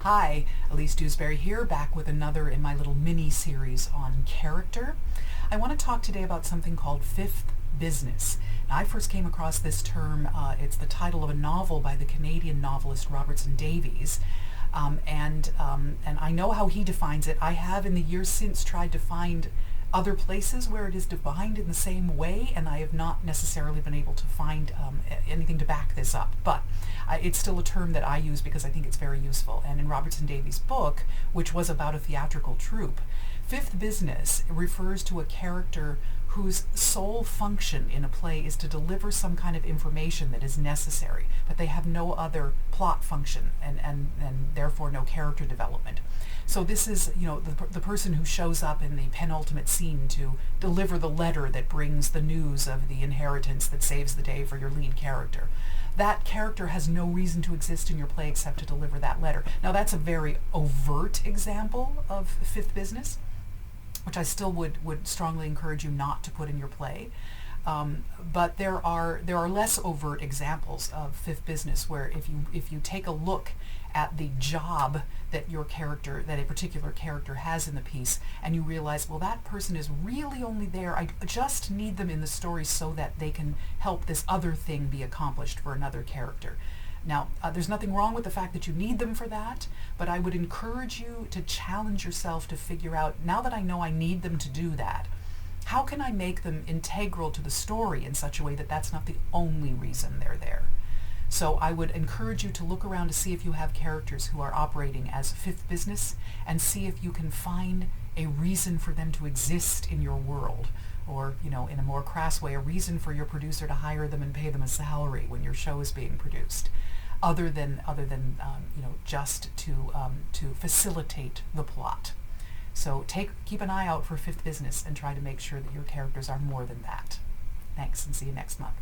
Hi, Elise Dewsberry here, back with another in my little mini-series on character. I want to talk today about something called fifth business. Now, I first came across this term, it's the title of a novel by the Canadian novelist Robertson Davies, and I know how he defines it. I have in the years since tried to find other places where it is defined in the same way, and I have not necessarily been able to find anything to back this up. But it's still a term that I use because I think it's very useful. And in Robertson Davies' book, which was about a theatrical troupe, fifth business refers to a character whose sole function in a play is to deliver some kind of information that is necessary, but they have no other plot function and therefore no character development. So this is, the person who shows up in the penultimate scene to deliver the letter that brings the news of the inheritance that saves the day for your lead character. That character has no reason to exist in your play except to deliver that letter. Now that's a very overt example of fifth business, which I still would strongly encourage you not to put in your play. But there are less overt examples of fifth business where if you take a look at the job that that a particular character has in the piece, and you realize, well, that person is really only there, I just need them in the story so that they can help this other thing be accomplished for another character. Now, there's nothing wrong with the fact that you need them for that, but I would encourage you to challenge yourself to figure out, now that I know I need them to do that, how can I make them integral to the story in such a way that that's not the only reason they're there? So I would encourage you to look around to see if you have characters who are operating as fifth business, and see if you can find a reason for them to exist in your world. Or, in a more crass way, a reason for your producer to hire them and pay them a salary when your show is being produced, other than just to facilitate the plot. So keep an eye out for fifth business and try to make sure that your characters are more than that. Thanks, and see you next month.